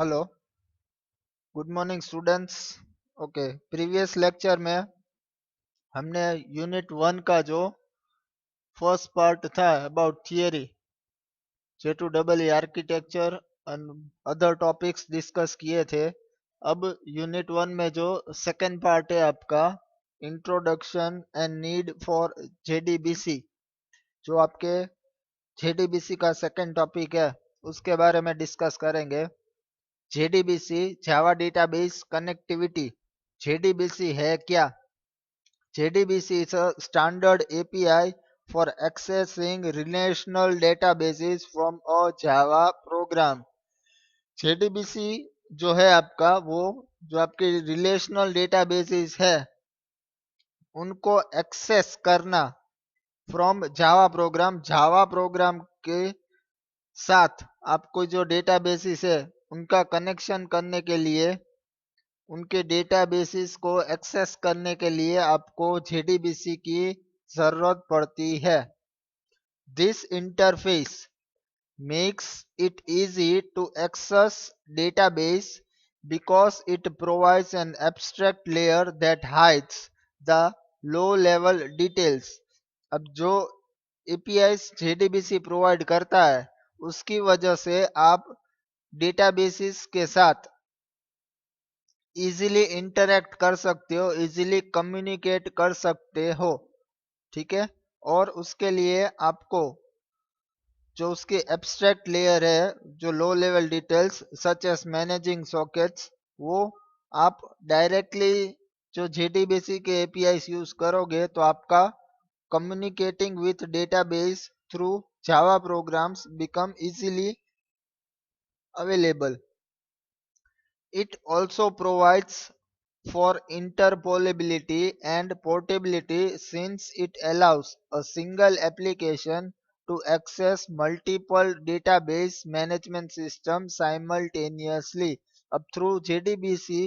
Hello, good morning students. Okay, previous lecture में हमने unit 1 का जो फर्स्ट पार्ट था about theory, J2EE architecture and other topics discuss किए थे। अब यूनिट 1 में जो सेकेंड पार्ट है आपका introduction and need for JDBC, जो आपके JDBC का सेकेंड टॉपिक है, उसके बारे में डिस्कस करेंगे। JDBC जावा डेटाबेस कनेक्टिविटी। JDBC है क्या? JDBC is a standard API for accessing relational databases from a Java program. JDBC जो है आपका, वो जो आपके रिलेशनल डेटाबेसेस है उनको एक्सेस करना फ्रॉम जावा प्रोग्राम के साथ आपको जो डेटाबेसेस है उनका कनेक्शन करने के लिए, उनके डेटाबेसेस को एक्सेस करने के लिए आपको JDBC की जरूरत पड़ती है। This interface makes it easy to access database because it provides an abstract layer that hides the low level details। अब जो APIs JDBC प्रोवाइड करता है उसकी वजह से आप डेटाबेसेस के साथ इजीली इंटरेक्ट कर सकते हो, इजीली कम्युनिकेट कर सकते हो। ठीक है, और उसके लिए आपको जो उसकी एब्स्ट्रैक्ट लेयर है, जो low level details such as managing sockets, वो आप डायरेक्टली जो JDBC के APIs यूज करोगे तो आपका communicating with database through Java programmes become easily available. It also provides for interpolability and portability since it allows a single application to access multiple database management systems simultaneously। अब through JDBC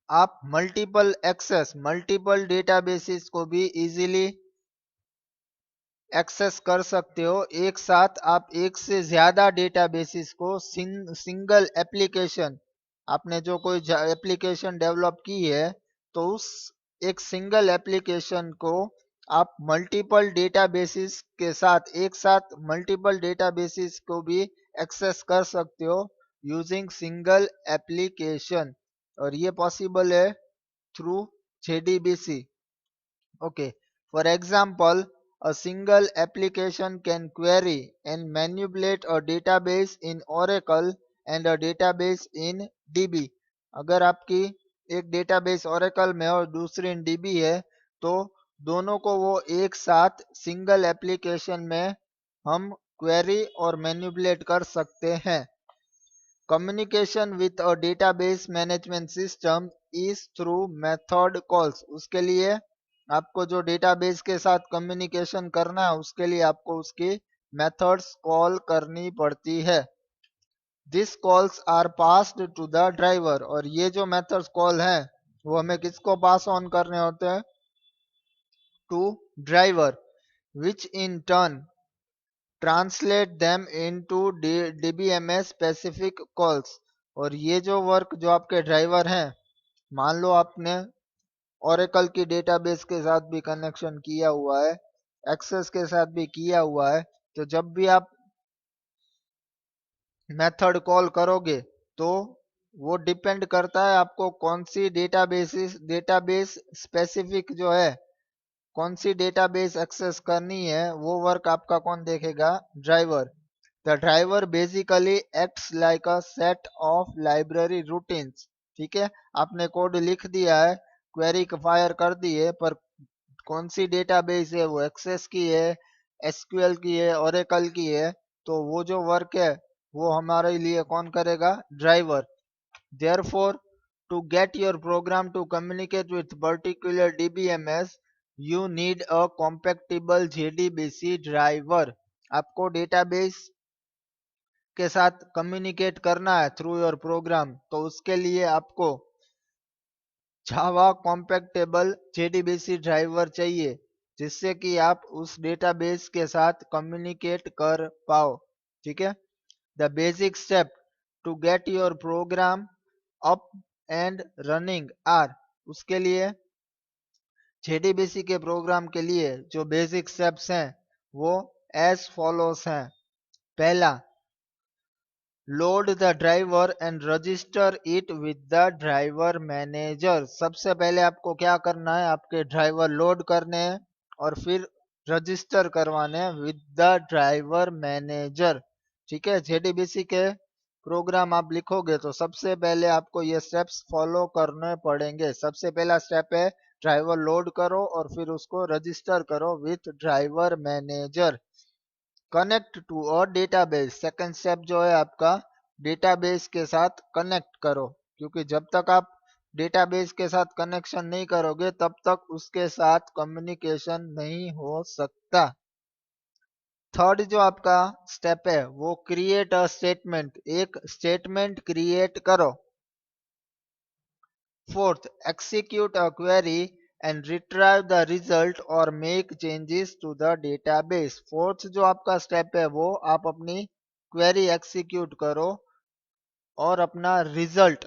आप multiple databases को भी easily access कर सकते हो। एक साथ आप एक से ज्यादा डेटाबेसेस को सिंगल एप्लीकेशन, आपने जो कोई एप्लीकेशन डेवलप की है तो उस एक सिंगल एप्लीकेशन को आप मल्टीपल डेटाबेसेस के साथ, एक साथ मल्टीपल डेटाबेसेस को भी एक्सेस कर सकते हो यूजिंग सिंगल एप्लीकेशन, और ये पॉसिबल है through JDBC। Okay, for example, a single application can query and manipulate a database in Oracle and a database in DB। अगर आपकी एक डेटाबेस Oracle में और दूसरी in DB है तो दोनों को वो एक साथ सिंगल एप्लीकेशन में हम क्वेरी और मैनिपुलेट कर सकते हैं। Communication with a database management system is through method calls. उसके लिए आपको जो डेटाबेस के साथ कम्युनिकेशन करना है उसके लिए आपको उसकी मेथड्स कॉल करनी पड़ती है। This calls are passed to the driver, और ये जो मेथड्स कॉल हैं वो हमें किसको पास ऑन करने होते हैं? To driver, which in turn translate them into DBMS specific calls. और ये जो वर्क जो आपके ड्राइवर हैं, मान लो आपने ओरेकल की डेटाबेस के साथ भी कनेक्शन किया हुआ है, एक्सेस के साथ भी किया हुआ है, तो जब भी आप मेथड कॉल करोगे तो वो डिपेंड करता है आपको कौन सी डेटाबेस स्पेसिफिक जो है, कौन सी डेटाबेस एक्सेस करनी है, वो वर्क आपका कौन देखेगा? Driver. The driver basically acts like a set of library routines. ठीक है, आपने कोड लिख दिया है, क्वेरी फायर कर दी है, पर कौन सी डेटाबेस है वो एक्सेस की है, SQL की है, ओरेकल की है, तो वो जो वर्क है वो हमारे लिए कौन करेगा? Driver. Therefore to get your program to communicate with particular DBMS you need a compatible JDBC driver. आपको डेटाबेस के साथ कम्युनिकेट करना है थ्रू योर प्रोग्राम, तो उसके लिए आपको जावा कॉम्पैक्टेबल JDBC ड्राइवर चाहिए, जिससे कि आप उस डेटाबेस के साथ कम्युनिकेट कर पाओ। ठीक है, the basic step to get your program up and running are, उसके लिए जेडीबीसी के प्रोग्राम के लिए जो बेसिक स्टेप्स हैं वो एज फॉलोस हैं। पहला, load the driver and register it with the driver manager. सबसे पहले आपको क्या करना है, आपके ड्राइवर लोड करने हैं और फिर रजिस्टर करवाने हैं विद द ड्राइवर मैनेजर। ठीक है, जेडीबीसी के प्रोग्राम आप लिखोगे तो सबसे पहले आपको ये स्टेप्स फॉलो करने पड़ेंगे। सबसे पहला स्टेप है ड्राइवर लोड करो और फिर उसको रजिस्टर करो with driver manager. Connect to a database, second step जो है आपका डेटाबेस के साथ कनेक्ट करो, क्योंकि जब तक आप डेटाबेस के साथ कनेक्शन नहीं करोगे तब तक उसके साथ कम्युनिकेशन नहीं हो सकता। थर्ड जो आपका स्टेप है वो क्रिएट अ स्टेटमेंट, एक स्टेटमेंट क्रिएट करो। Fourth, execute a query and retrieve the result or make changes to the database। Fourth जो आपका स्टेप है वो आप अपनी क्वेरी एक्सिक्यूट करो और अपना रिजल्ट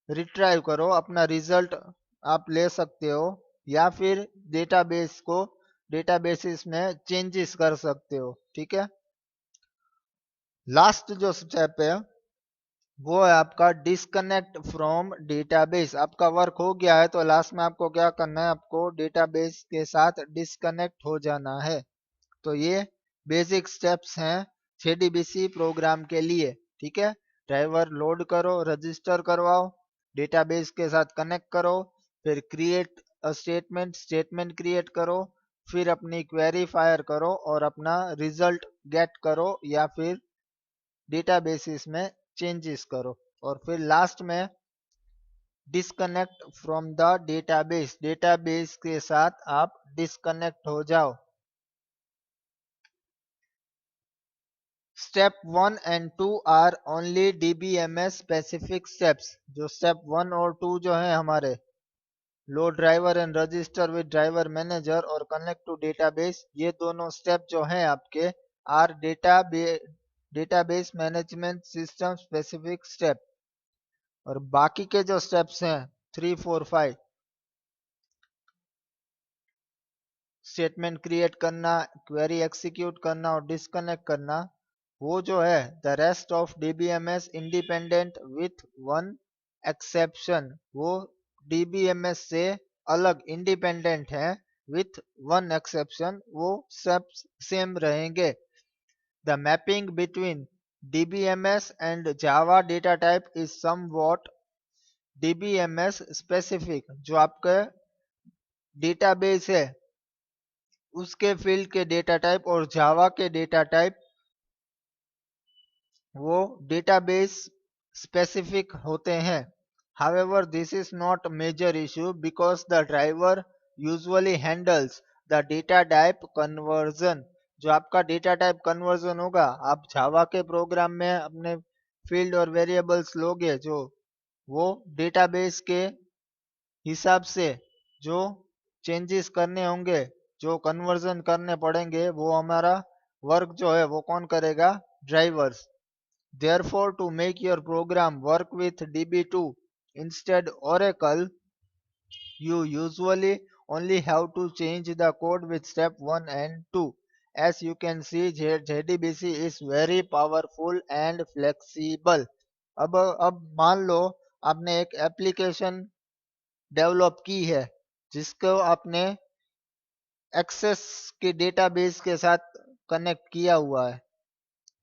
रिट्राइव करो। अपना रिजल्ट आप ले सकते हो या फिर डेटाबेस को डेटाबेसिस में चेंजेस कर सकते हो। ठीक है, लास्ट जो स्टेप है वो है आपका डिस्कनेक्ट फ्रॉम डेटाबेस। आपका वर्क हो गया है तो लास्ट में आपको क्या करना है, आपको डेटाबेस के साथ डिस्कनेक्ट हो जाना है। तो ये बेसिक स्टेप्स हैं जेडीबीसी प्रोग्राम के लिए। ठीक है, ड्राइवर लोड करो, रजिस्टर करवाओ, डेटाबेस के साथ कनेक्ट करो, फिर create a statement, statement create करो, फिर अपनी क्वेरी फायर करो और अपना रिजल्ट गेट करो या फिर डेटाबेसिस में चेंजेस करो, और फिर लास्ट में disconnect from the database, database के साथ आप डिस्कनेक्ट हो जाओ। Step 1 and 2 are only DBMS specific steps. जो स्टेप 1 और 2 जो है हमारे load driver and register with driver manager और कनेक्ट टू डेटाबेस, ये दोनों स्टेप जो हैं आपके are database management system specific step. और बाकी के जो स्टेप्स हैं 3, 4, 5, स्टेटमेंट क्रिएट करना, क्वेरी एक्सिक्यूट करना और डिस्कनेक्ट करना, वो जो है the rest of DBMS independent with one exception, वो डीबीएमएस से अलग इंडिपेंडेंट है विथ वन एक्सेप्शन, वो सब सेम रहेंगे। The mapping between DBMS and Java data type is somewhat DBMS specific. जो आपका डेटाबेस है उसके फील्ड के डेटा टाइप और जावा के डेटा टाइप वो डेटाबेस स्पेसिफिक होते हैं। However, this is not a major issue because the driver usually handles the data type conversion। जो आपका डेटा टाइप कन्वर्जन होगा, आप जावा के प्रोग्राम में अपने फील्ड और वेरिएबल्स लोगे जो वो डेटाबेस के हिसाब से जो चेंजेस करने होंगे, जो कन्वर्जन करने पड़ेंगे, वो हमारा वर्क जो है वो कौन करेगा, drivers. Therefore, to make your program work with DB2 instead Oracle, you usually only have to change the code with step 1 and 2. As you can see, JDBC is very powerful and flexible। अब मान लो आपने एक application develop की है जिसको आपने access के database के साथ कनेक्ट किया हुआ है।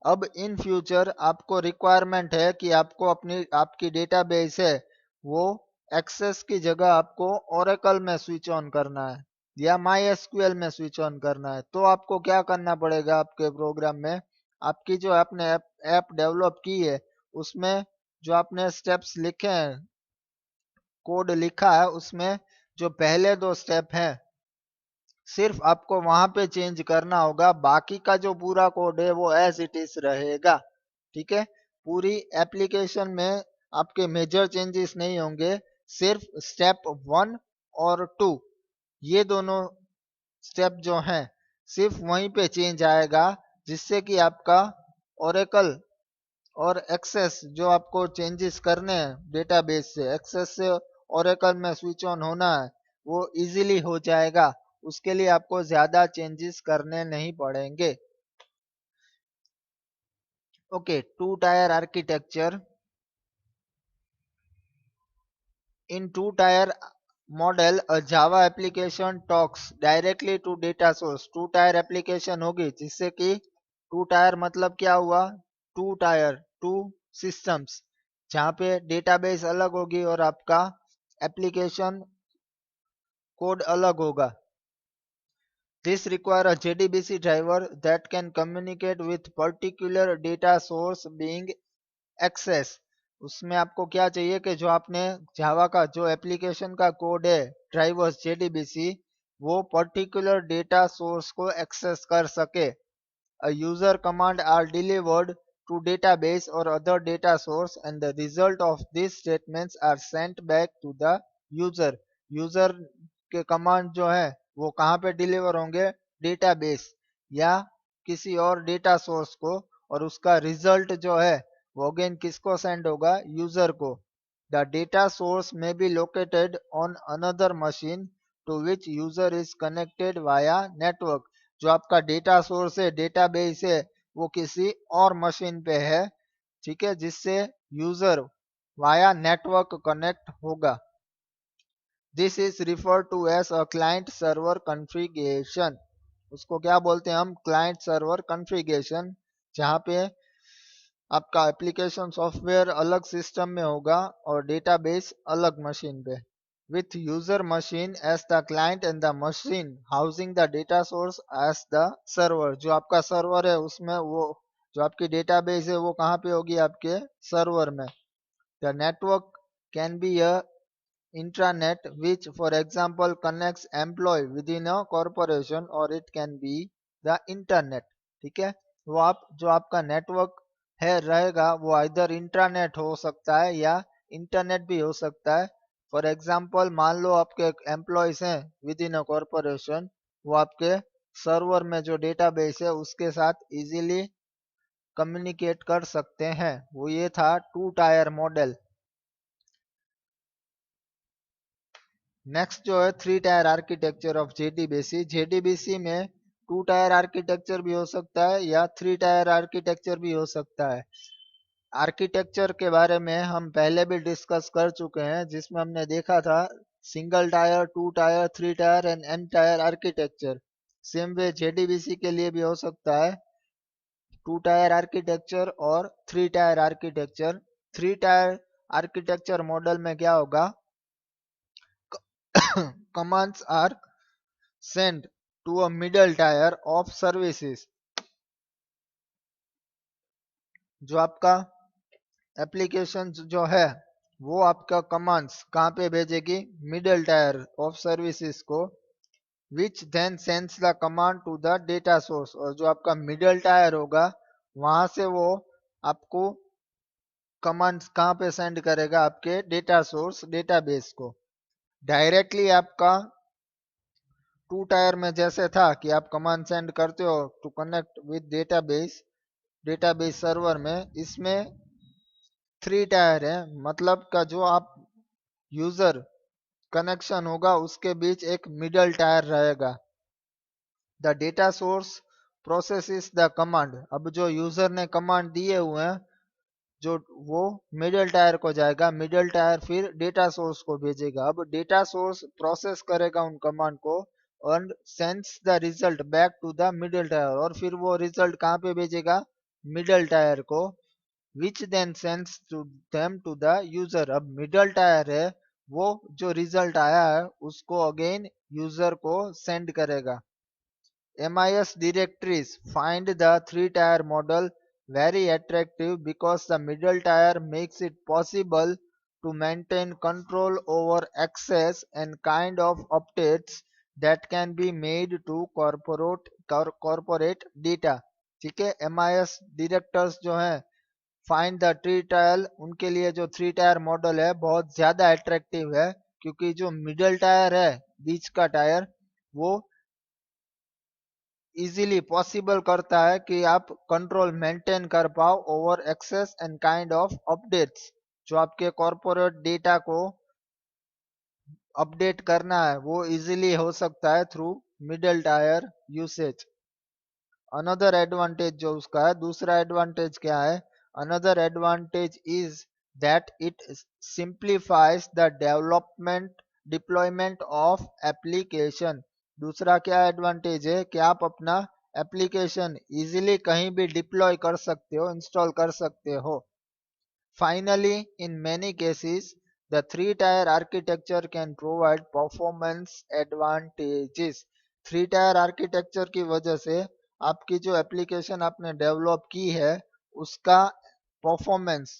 अब इन फ्यूचर आपको रिक्वायरमेंट है कि आपको अपनी आपकी डेटाबेस है वो एक्सेस की जगह आपको ओरेकल में स्विच ऑन करना है या माई एसक्यूएल में स्विच ऑन करना है। तो आपको क्या करना पड़ेगा, आपके प्रोग्राम में आपकी जो आपने ऐप डेवलप की है उसमें जो आपने स्टेप्स लिखे हैं, कोड लिखा है, उसमें जो पहले 2 स्टेप हैं सिर्फ आपको वहां पे चेंज करना होगा, बाकी का जो पूरा कोड है वो एज इट इज रहेगा। ठीक है, पूरी एप्लीकेशन में आपके मेजर चेंजेस नहीं होंगे, सिर्फ स्टेप 1 और 2 ये दोनों स्टेप जो हैं सिर्फ वहीं पे चेंज आएगा, जिससे कि आपका ओरेकल और एक्सेस जो आपको चेंजेस करने हैं डेटाबेस से, एक्सेस से ओरेकल में स्विच ऑन होना है, वो इजीली हो जाएगा। उसके लिए आपको ज्यादा चेंजेस करने नहीं पड़ेंगे। Okay, two tier architecture. In two-tier model, a Java application talks directly to data source. Two tier application होगी जिससे कि टू टायर मतलब क्या हुआ, टू टायर टू सिस्टम्स, जहाँ पे डेटाबेस अलग होगी और आपका एप्लीकेशन कोड अलग होगा। This require a JDBC driver that can communicate with particular data source being accessed। उसमें आपको क्या चाहिए कि जो आपने जावा का जो एप्लीकेशन का कोड है ड्राइवर्स जेडीबीसी, वो पर्टिकुलर डेटा सोर्स को एक्सेस कर सके। A user command are delivered to database or other data source and the result of these statements are sent back to the user। User के command जो है वो कहाँ पे डिलीवर होंगे, डेटाबेस या किसी और डेटा सोर्स को, और उसका रिजल्ट जो है वो अगेन किसको सेंड होगा, यूजर को। द डेटा सोर्स में be located on another machine to which user is connected via network. जो आपका डेटा सोर्स है, डेटाबेस है, वो किसी और मशीन पे है, ठीक है, जिससे यूजर वाया नेटवर्क कनेक्ट होगा। This is refer to as a client server configuration. उसको क्या बोलते हैं हम, क्लाइंट सर्वर कॉन्फ़िगरेशन, जहाँ पे आपका एप्लीकेशन सॉफ्टवेयर अलग सिस्टम में होगा और डेटाबेस अलग मशीन पे। With user machine as the client and the machine housing the data source as the server। जो आपका सर्वर है उसमें वो जो आपकी डेटाबेस है वो कहाँ पे होगी, आपके सर्वर में। The network can be a intranet which for example connects employee within a corporation or it can be the internet। ठीक है, वो आप जो आपका नेटवर्क है रहेगा वो इधर इंट्रानेट हो सकता है या इंटरनेट भी हो सकता है। फॉर एग्जाम्पल मान लो आपके एम्प्लॉयज हैं विद इन अ कॉरपोरेशन, वो आपके सर्वर में जो डेटाबेस है उसके साथ इजीली कम्युनिकेट कर सकते हैं। वो ये था टू टायर मॉडल। नेक्स्ट जो है three tier architecture of JDBC. JDBC में टू टायर आर्किटेक्चर भी हो सकता है या थ्री टायर आर्किटेक्चर भी हो सकता है। आर्किटेक्चर के बारे में हम पहले भी डिस्कस कर चुके हैं, जिसमें हमने देखा था single tier, two tier, three tier and n tier architecture. Same way JDBC के लिए भी हो सकता है टू टायर आर्किटेक्चर और three tier architecture. Three tier architecture model में क्या होगा, commands are sent to a middle tier of services। जो आपका एप्लीकेशन जो है वो आपका कमांड्स कहाँ पे भेजेगी, मिडल टायर ऑफ सर्विसेज को, which then sends the command to the data source. और जो आपका मिडल टायर होगा वहां से वो आपको कमांड्स कहाँ पे सेंड करेगा, आपके डेटा सोर्स डेटाबेस को। डायरेक्टली आपका टू टायर में जैसे था कि आप कमांड सेंड करते हो to connect with database, database server में, इसमें थ्री टायर है, मतलब का जो आप यूजर कनेक्शन होगा उसके बीच एक मिडल टायर रहेगा। The data source processes the command. अब जो यूजर ने कमांड दिए हुए हैं जो वो मिडल टायर को जाएगा, मिडल टायर फिर डेटा सोर्स को भेजेगा। अब डेटा सोर्स प्रोसेस करेगा उन कमांड को और sends the result back to the middle tier, और फिर वो रिजल्ट कहाँ पे भेजेगा, मिडल टायर को, which then sends to them to the user. अब मिडल टायर है वो जो रिजल्ट आया है उसको अगेन यूजर को सेंड करेगा। MIS directories find the three-tier model very attractive because the middle tier makes it possible to maintain control over access and kind of updates that can be made to corporate data। ठीक है, MIS directors जो हैं find the three tier, उनके लिए जो three tier model है बहुत ज्यादा अट्रैक्टिव है, क्योंकि जो मिडल टायर है बीच का टायर वो इजीली पॉसिबल करता है कि आप कंट्रोल मेंटेन कर पाओ over access and kind of updates. जो आपके कॉर्पोरेट डेटा को अपडेट करना है वो इजीली हो सकता है through middle tyre usage. Another advantage जो उसका है, दूसरा एडवांटेज क्या है? Another advantage is that it simplifies the development deployment of application. दूसरा क्या एडवांटेज है कि आप अपना एप्लीकेशन इजीली कहीं भी डिप्लॉय कर सकते हो, इंस्टॉल कर सकते हो। Finally, in many cases, the three-tier architecture can provide performance advantages. Three tier architecture की वजह से आपकी जो एप्लीकेशन आपने डेवलप की है उसका परफॉर्मेंस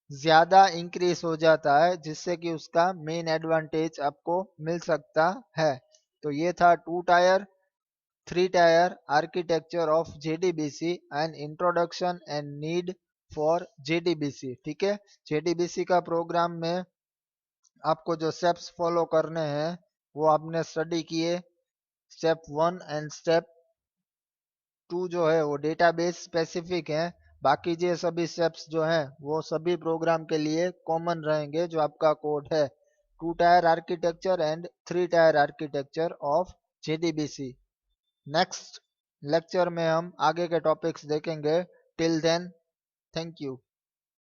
ज्यादा इंक्रीज हो जाता है, जिससे कि उसका मेन एडवांटेज आपको मिल सकता है। तो ये था two tier three tier architecture of JDBC and introduction and need for JDBC. ठीक है, जेडीबीसी का प्रोग्राम में आपको जो स्टेप्स फॉलो करने हैं वो आपने स्टडी किए। स्टेप 1 एंड स्टेप 2 जो है वो डेटाबेस स्पेसिफिक है। बाकी ये सभी स्टेप्स जो हैं वो सभी प्रोग्राम के लिए कॉमन रहेंगे जो आपका कोड है। Two tier architecture and three tier architecture of JDBC. Next lecture में हम आगे के टॉपिक्स देखेंगे। Till then, thank you.